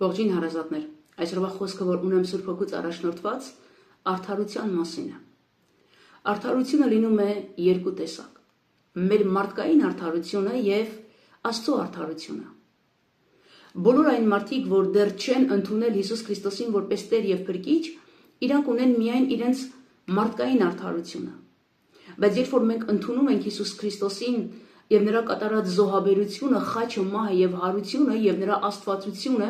Ողջույն հարազատներ, այսօրվա խոսքը, որ ունեմ Սուրբ Հոգուց առաջնորդված, արդարության մասին է։ Արդարությունը լինում է երկու տեսակ՝ մեր մարդկային արդարությունը և Աստծո արդարությունը։ Բոլոր այն մարդիկ, որ դեռ չեն ընդունել Հիսուս Քրիստոսին որպես Տեր և Փրկիչ, իրանք ունեն միայն իրենց մարդկային արդարությունը։ Բայց երբ որ մենք ընդունում ենք Հիսուս Քրիստոսին և նրա կատարած զոհաբերությունը, խաչը, մահը և հարությունը և նրա աստվածությունը,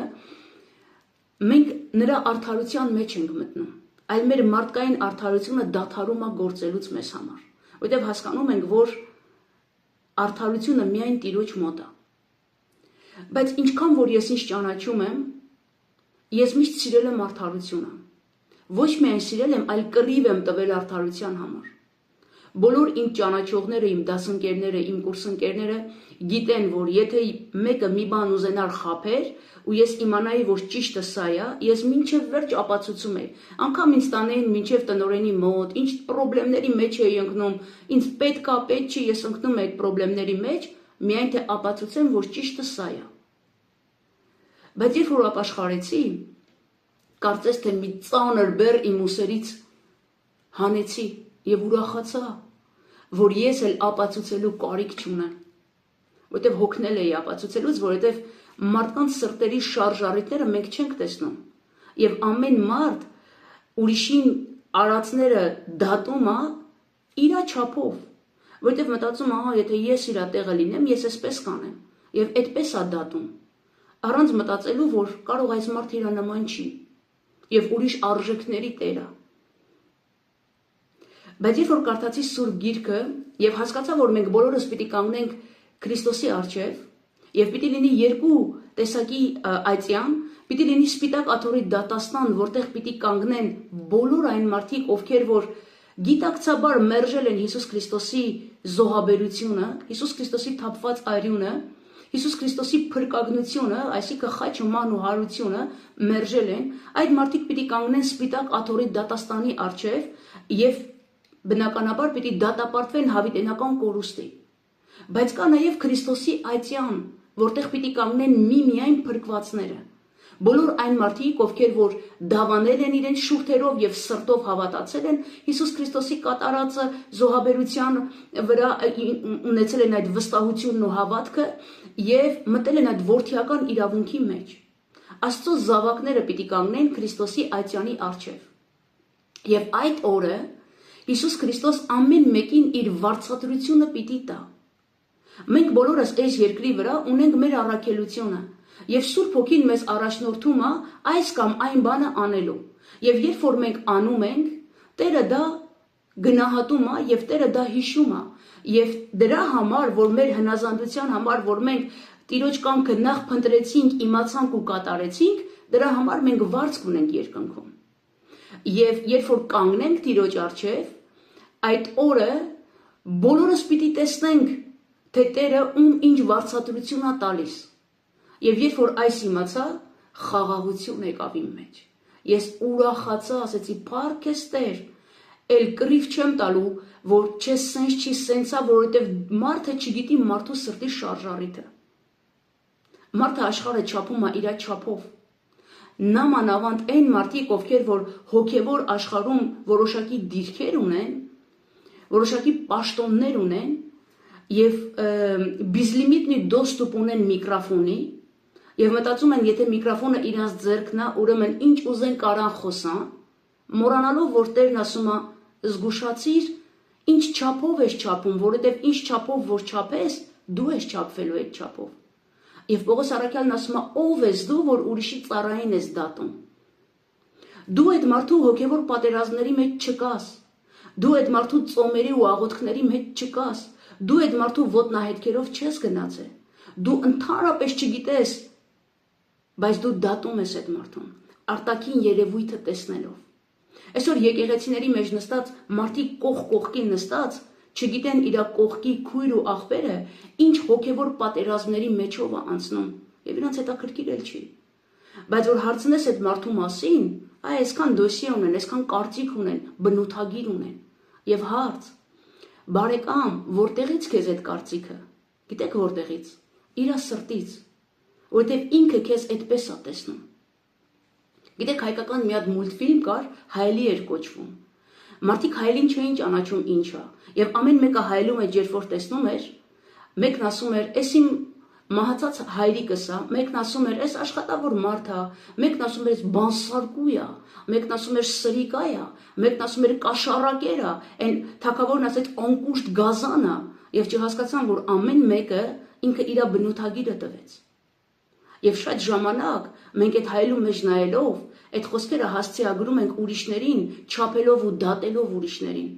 մենք նրա արդարության մեջ ենք մտնում, այլ մեր մարդկային արդարությունը դադարում է գործելուց մեզ համար, որտեղ հասկանում ենք, որ արդարությունը միայն Տիրոջ մոտ է։ Բայց ինչքան որ ես ինձ ճանաչում եմ, ես միշտ սիրել եմ արդարությունը։ Ոչ միայն սիրել եմ, այլ կռիվ եմ տվել արդարության համար։ Բոլոր իմ ճանաչողները, իմ դասընկերները, իմ կուրսընկերները գիտեն, որ եթե մեկը մի բան ուզենար խաբեր ու ես իմանայի, որ ճիշտը սա է, ես մինչև վերջ ապացուցում եի։ Անգամ ինձ տանեին մինչև տնօրենի մոտ, ինչ պրոբլեմների մեջ էի ընկնում, ինձ պետք է, պետք չի, ես ընկնում էի այդ պրոբլեմների մեջ, միայն թե ապացուցեմ, որ ճիշտը սա է։ Բայց երբ որ ապաշխարեցի, կարծես թե մի ծանր բեռ իմ ուսերից հանեցի և ուրախացա, որ ես էլ ապացուցելու կարիք չունեմ, որտեղ հոգնել էի ապացուցելուց, որովհետև մարդկանց սրտերի շարժառիթները մենք չենք տեսնում, և ամեն մարդ ուրիշին արածները դատում է իրա չափով, որտեղ մտածում ահա, եթե ես իրա տեղը լինեմ, ես այսպես կանեմ, և այդպես է դատում, առանց մտածելու, որ կարող այս մարդը իրա նման չի, և ուրիշ արժեքների տեր է։ Բայց երբ որ կարդացի Սուրբ Գիրքը և հասկացա, որ մենք բոլորս պիտի կանգնենք Քրիստոսի առջև և պիտի լինի երկու տեսակի այծյան, պիտի լինի սպիտակ աթոռի դատաստան, որտեղ պիտի կանգնեն բոլոր այն մարդիկ, ովքեր որ գիտակցաբար մերժել են Հիսուս Քրիստոսի զոհաբերությունը, Հիսուս Քրիստոսի թափված արյունը, Հիսուս Քրիստոսի փրկագնությունը, այսինքն խաչը, մահն ու հարությունը մերժել են, այդ մարդիկ պիտի կանգնեն սպիտակ աթոռի դատաստանի առջև և բնականաբար պիտի դատապարտվեն հավիտենական կորուստի։ Բայց կա նաև Քրիստոսի այծյան, որտեղ պիտի կանգնեն միմիայն փրկվածները։ Բոլոր այն մարդիկ, ովքեր որ դավանել են իրենց շուրթերով և սրտով հավատացել են Հիսուս Քրիստոսի կատարածը զոհաբերության վրա, ունեցել են այդ վստահությունն ու հավատքը և մտել են այդ որդիական իրավունքի մեջ։ Աստծո զավակները պիտի կանգնեն Քրիստոսի այծյանի առջև։ Եվ այդ օրը Հիսուս Քրիստոս ամեն մեկին իր վարձատրությունը պիտի տա։ Մենք բոլորս այս երկրի վրա ունենք մեր առաքելությունը և Սուրբ Հոգին մեզ առաջնորդում է այս կամ այն բանը անելու։ Եվ երբ որ մենք անում ենք, Տերը դա գնահատում է և Տերը դա հիշում է։ Եվ դրա համար, որ մեր հնազանդության համար, որ մենք Տիրոջ կամքը նախ փնտրեցինք, իմացանք ու կատարեցինք, դրա համար մենք վարձ կունենք երկնքում։ Եվ երբ որ կանգնենք Տիրոջ առջև, այդ օրը բոլորս պիտի տեսնենք, թե Տերը ում ինչ վարձատրություն է տալիս։ Եվ երբ որ այս իմացա, խաղաղություն եկավ իմ մեջ։ Ես ուրախացա, ասեցի՝ փառք ես Տեր, էլ կռիվ չեմ տալու, որ չես սենց չի սենցա, որովհետև մարդը չգիտի մարդու սրտի շարժառիթը։ Մարդը աշխարհը չափում է իր չափով։ Նամանավանդ այն մարդիկ, ովքեր որ հոգևոր աշխարհում որոշակի դիրքեր ունեն, որոշակի պաշտոններ ունեն և բիզլիմիտնի դոստուպ ունեն միկրոֆոնի և մտածում են, եթե միկրոֆոնը իրանց ձեռքն է, ուրեմն ինչ ուզեն կարան խոսան, մոռանալով, որ Տերն ասում է, զգուշացիր, ինչ չափով ես չափում, որովհետև ինչ չափով որ չափես, դու ես չափվելու այդ չափով։ Եվ Պողոս առաքյալն ասում է, ով ես դու, որ ուրիշի ծառային ես դատում։ Դու այդ մարդու հոգևոր պատերազմների մեջ չկաս։ Դու այդ մարդու ծոմերի ու աղոթքների մեջ չկաս։ Դու այդ մարդու ոտնահետքերով չես գնացել։ Դու ընդհանրապես չգիտես, բայց դու դատում ես այդ մարդուն, արտաքին երևույթը տեսնելով։ Այսօր եկեղեցիների մեջ նստած մարդիկ կողքին նստած չգիտեն իր կողքի քույր ու աղբերը ինչ հոգևոր պատերազմների մեջով է անցնում և իրանց հետաքրքիր էլ չի։ Բայց որ հարցնես այդ մարդու մասին, այսքան դոսիե ունեն, այսքան կարծիք ունեն, բնութագիր ունեն։ Եվ հարց, բարեկամ, որտեղից քեզ այդ կարծիքը։ Գիտեք որտեղից։ Իրա սրտից, որովհետև ինքը քեզ այդպես է տեսնում։ Գիտեք, հայկական մի հատ մուլտֆիլմ կար, Հայելի էր կոչվում։ Մարդիկ հայելին չէին ճանաչում ինչա, եւ ամեն մեկը հայելու մեջ երբ որ տեսնում էր, մեկն ասում էր, «Էս իմ մահացած հայրիկս է», մեկն ասում էր, «Էս աշխատավոր մարդ է», մեկն ասում էր, «Էս բանսարկու է», մեկն ասում էր, «Սրիկա է», մեկն ասում էր, «Կաշառակեր է», այն թագավորն ասեց, «Անկուշտ գազան է», եւ չհասկացան, որ ամեն մեկը ինքը իր բնութագիրը տվեց։ Եվ շատ ժամանակ մենք այդ հայելու մեջ նայելով, այդ խոսքերը հասցեագրում ենք ուրիշներին, չափելով ու դատելով ուրիշներին,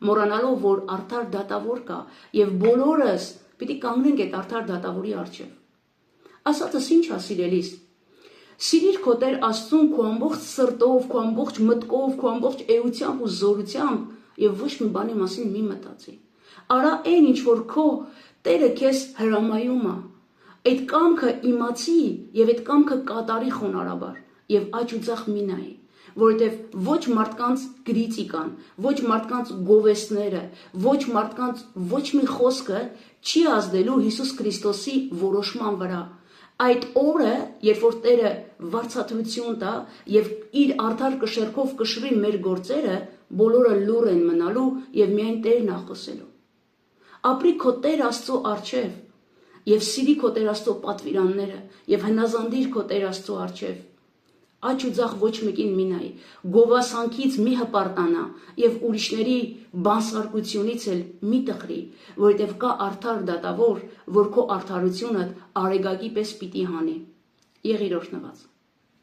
մոռանալով, որ արդար դատավոր կա, եւ բոլորս պիտի կանգնենք այդ արդար դատավորի առջև։ Ասածս ինչ է, սիրելիս։ Սիրիր քո Տեր Աստծուն քո ամբողջ սրտով, քո ամբողջ մտքով, քո ամբողջ էությամբ ու զորությամբ եւ ոչ մի բանի մասին մի մտածի։ Արա այն ինչ որ քո Տերը քեզ հրամայում է։ Այդ կամքը իմացի եւ այդ կամքը կատարի խոնարհաբար եւ աճ ու ձախ մի նայի, որովհետեւ ոչ մարդկանց կրիտիկան, ոչ մարդկանց գովեստները, ոչ մարդկանց ոչ մի խոսքը չի ազդելու Հիսուս Քրիստոսի որոշման վրա։ Այդ օրը, երբ որ Տերը վարձատրություն տա եւ իր արդար կշեռքով կշռի մեր գործերը, բոլորը լուռ են մնալու եւ միայն Տերն է խոսելու։ Ապրի քո Տեր Աստծո առջև եւ սիրի քո Տեր Աստծո պատվիրանները եւ հնազանդիր քո Տեր Աստծո առջև։ Աճ ու ձախ ոչ մեկին մի նայի, գովասանքից մի հպարտանա եւ ուրիշների բանսարկությունից էլ մի տխրի, որովհետեւ կա արդար դատավոր, որ քո արդարությունդ արեգակի պես պիտի հանի։ Եղիր օրհնված։